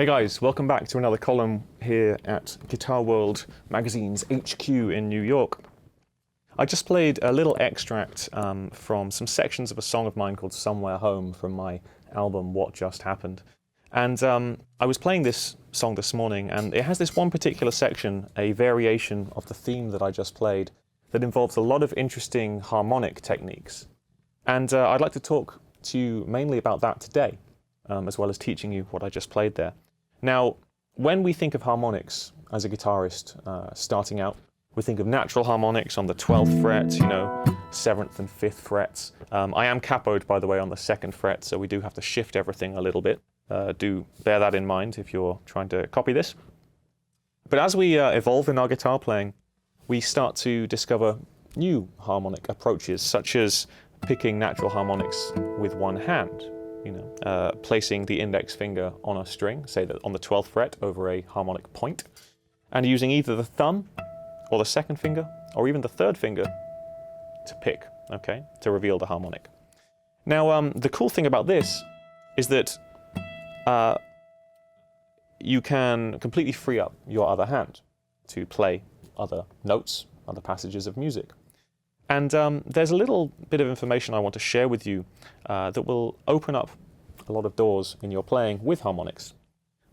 Hey guys, welcome back to another column here at Guitar World Magazine's HQ in New York. I just played a little extract from some sections of a song of mine called Somewhere Home from my album What Just Happened. And I was playing this song this morning, and it has this one particular section, a variation of the theme that I just played, that involves a lot of interesting harmonic techniques. And I'd like to talk to you mainly about that today, as well as teaching you what I just played there. Now, when we think of harmonics as a guitarist starting out, we think of natural harmonics on the 12th fret, 7th and 5th frets. I am capoed, by the way, on the 2nd fret, so we do have to shift everything a little bit. Do bear that in mind if you're trying to copy this. But as we evolve in our guitar playing, we start to discover new harmonic approaches, such as picking natural harmonics with one hand. Placing the index finger on a string, say that on the 12th fret over a harmonic point, and using either the thumb or the 2nd finger or even the 3rd finger to pick, to reveal the harmonic. Now, the cool thing about this is that you can completely free up your other hand to play other notes, other passages of music. And there's a little bit of information I want to share with you that will open up a lot of doors in your playing with harmonics.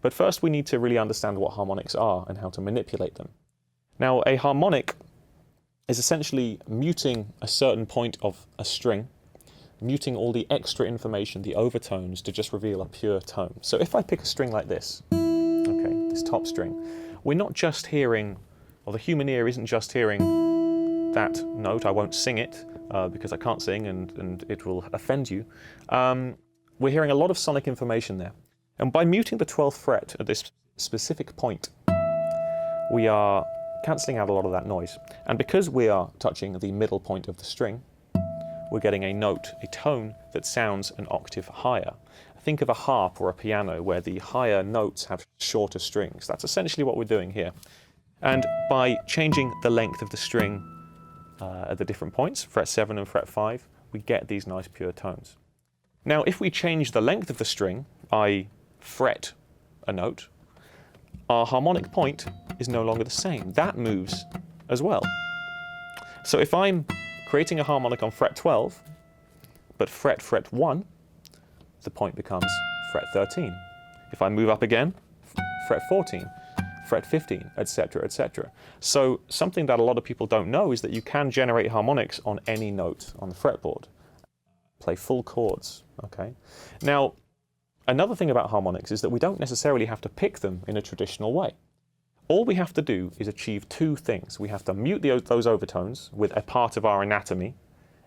But first we need to really understand what harmonics are and how to manipulate them. Now, a harmonic is essentially muting a certain point of a string, muting all the extra information, the overtones, to just reveal a pure tone. So if I pick a string like this, this top string, we're not just hearing, or the human ear isn't just hearing that note. I won't sing it because I can't sing and it will offend you. We're hearing a lot of sonic information there. And by muting the 12th fret at this specific point, we are cancelling out a lot of that noise. And because we are touching the middle point of the string, we're getting a note, a tone that sounds an octave higher. Think of a harp or a piano where the higher notes have shorter strings. That's essentially what we're doing here. And by changing the length of the string at the different points, fret 7 and fret 5, we get these nice pure tones. Now, if we change the length of the string, I fret a note, our harmonic point is no longer the same. That moves as well. So if I'm creating a harmonic on fret 12, but fret 1, the point becomes fret 13. If I move up again, fret 14. Fret 15, etc., etc. So something that a lot of people don't know is that you can generate harmonics on any note on the fretboard. Play full chords, Now, another thing about harmonics is that we don't necessarily have to pick them in a traditional way. All we have to do is achieve two things. We have to mute those overtones with a part of our anatomy,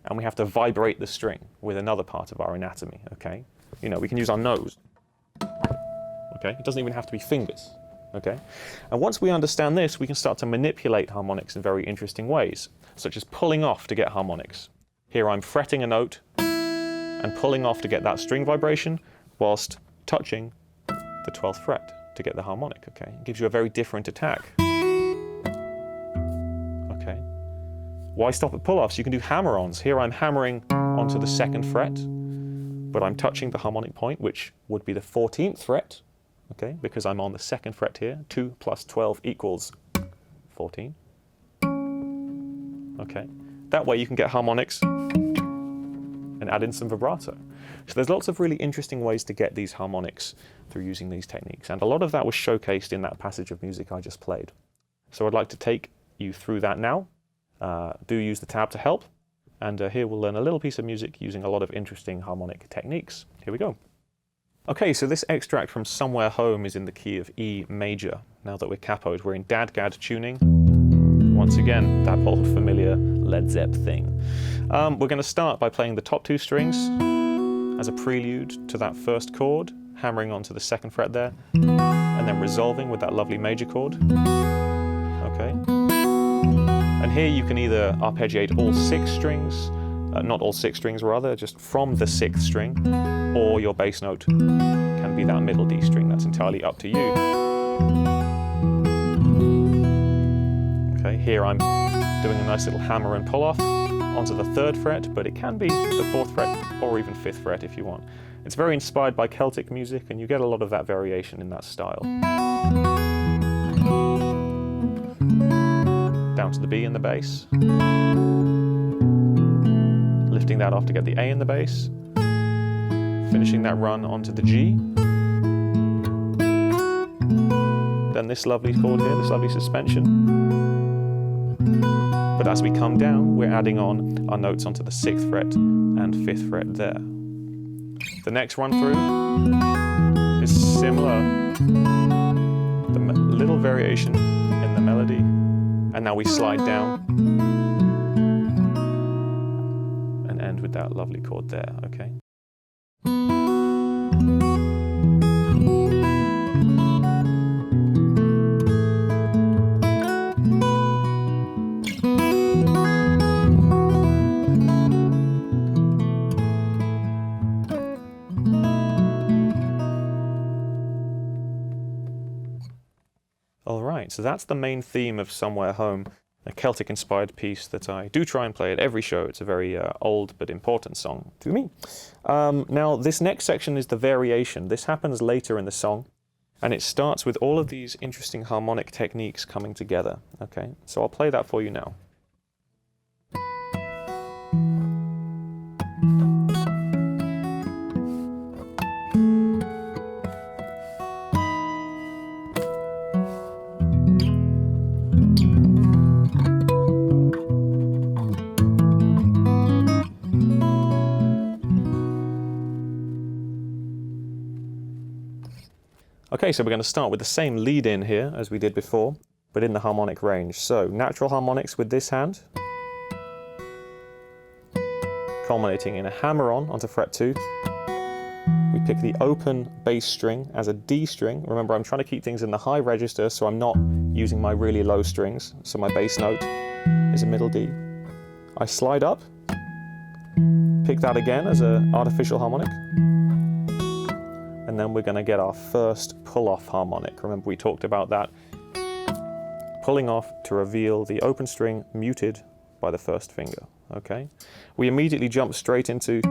and we have to vibrate the string with another part of our anatomy, We can use our nose, It doesn't even have to be fingers. And once we understand this, we can start to manipulate harmonics in very interesting ways, such as pulling off to get harmonics. Here I'm fretting a note and pulling off to get that string vibration, whilst touching the 12th fret to get the harmonic, It gives you a very different attack. Why stop at pull-offs? You can do hammer-ons. Here I'm hammering onto the 2nd fret, but I'm touching the harmonic point, which would be the 14th fret, because I'm on the 2nd fret here. 2 plus 12 equals 14. That way you can get harmonics and add in some vibrato. So there's lots of really interesting ways to get these harmonics through using these techniques. And a lot of that was showcased in that passage of music I just played. So I'd like to take you through that now. Do use the tab to help. And here we'll learn a little piece of music using a lot of interesting harmonic techniques. Here we go. Okay, so this extract from Somewhere Home is in the key of E major. Now that we're capoed, we're in Dad-Gad tuning. Once again, that old familiar Led Zepp thing. We're going to start by playing the top 2 strings as a prelude to that first chord, hammering onto the 2nd fret there, and then resolving with that lovely major chord. And here you can either arpeggiate all 6 strings, not all 6 strings rather, just from the 6th string, or your bass note can be that middle D string. That's entirely up to you. Here I'm doing a nice little hammer and pull off onto the 3rd fret, but it can be the 4th fret or even 5th fret if you want. It's very inspired by Celtic music, and you get a lot of that variation in that style. Down to the B in the bass. Lifting that off to get the A in the bass. Finishing that run onto the G. Then this lovely chord here, this lovely suspension. But as we come down, we're adding on our notes onto the 6th fret and 5th fret there. The next run through is similar, the little variation in the melody, and now we slide down and end with that lovely chord there, okay? Alright, so that's the main theme of Somewhere Home, a Celtic-inspired piece that I do try and play at every show. It's a very old but important song to me. Now, this next section is the variation. This happens later in the song, and it starts with all of these interesting harmonic techniques coming together. Okay, so I'll play that for you now. Okay, so we're going to start with the same lead in here as we did before, but in the harmonic range. So, natural harmonics with this hand, culminating in a hammer-on onto fret 2. We pick the open bass string as a D string. Remember, I'm trying to keep things in the high register, so I'm not using my really low strings. So my bass note is a middle D. I slide up, pick that again as an artificial harmonic. And then we're going to get our first pull-off harmonic. Remember, we talked about that. Pulling off to reveal the open string muted by the first finger. Okay. We immediately jump straight into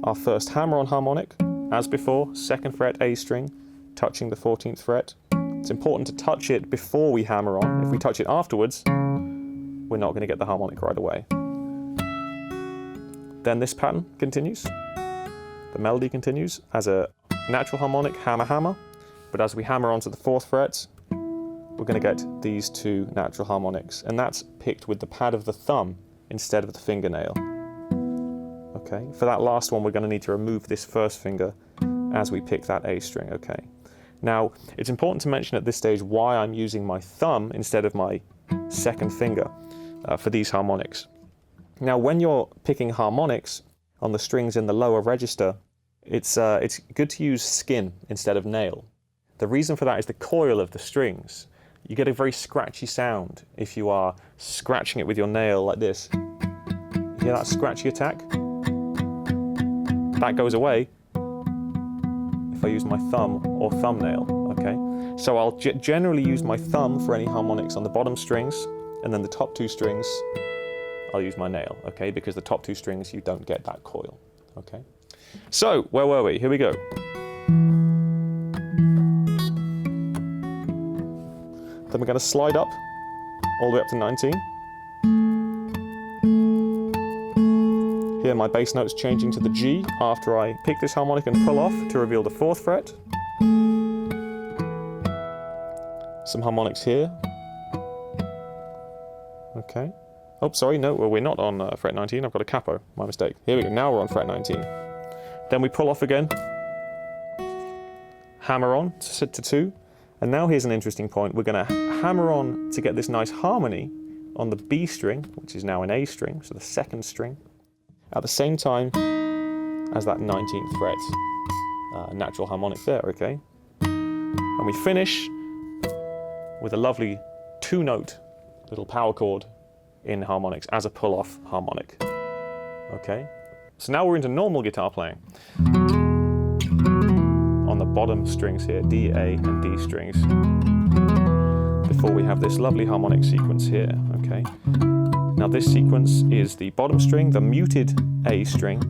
our first hammer-on harmonic. As before, 2nd fret A string, touching the 14th fret. It's important to touch it before we hammer on. If we touch it afterwards, we're not going to get the harmonic right away. Then this pattern continues. The melody continues as a natural harmonic, hammer, hammer, but as we hammer onto the 4th fret, we're going to get these 2 natural harmonics, and that's picked with the pad of the thumb instead of the fingernail. Okay, for that last one, we're going to need to remove this first finger as we pick that A string, okay. Now, it's important to mention at this stage why I'm using my thumb instead of my 2nd finger for these harmonics. Now, when you're picking harmonics on the strings in the lower register, it's good to use skin instead of nail. The reason for that is the coil of the strings. You get a very scratchy sound if you are scratching it with your nail like this. You hear that scratchy attack? That goes away if I use my thumb or thumbnail, okay? So I'll generally use my thumb for any harmonics on the bottom strings, and then the top 2 strings, I'll use my nail, okay? Because the top 2 strings, you don't get that coil, okay? So, where were we? Here we go. Then we're going to slide up all the way up to 19. Here my bass note's changing to the G after I pick this harmonic and pull off to reveal the 4th fret. Some harmonics here. Okay. Oh, sorry, no, well, we're not on fret 19. I've got a capo, my mistake. Here we go, now we're on fret 19. Then we pull off again, hammer on to 2, and now here's an interesting point. We're going to hammer on to get this nice harmony on the B string, which is now an A string, so the 2nd string, at the same time as that 19th fret natural harmonic there, okay? And we finish with a lovely 2-note little power chord in harmonics as a pull-off harmonic, okay? So now we're into normal guitar playing. On the bottom strings here, D, A, and D strings, before we have this lovely harmonic sequence here, okay? Now this sequence is the bottom string, the muted A string,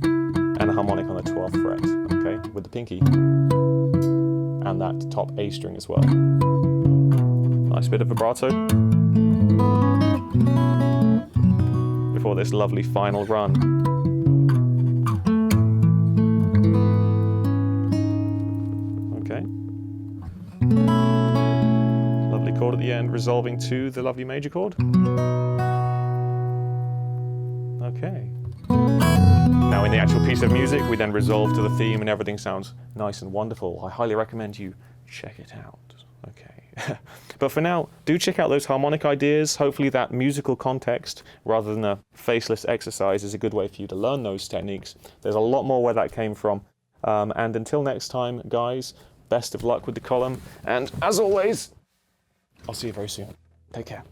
and a harmonic on the 12th. 12th fret, okay, with the pinky, and that top A string as well. Nice bit of vibrato before this lovely final run. Okay. Lovely chord at the end, resolving to the lovely major chord. Okay. Now in the actual piece of music, we then resolve to the theme and everything sounds nice and wonderful. I highly recommend you check it out. Okay. But for now, do check out those harmonic ideas. Hopefully that musical context, rather than a faceless exercise, is a good way for you to learn those techniques. There's a lot more where that came from. And until next time, guys, best of luck with the column. And as always, I'll see you very soon. Take care.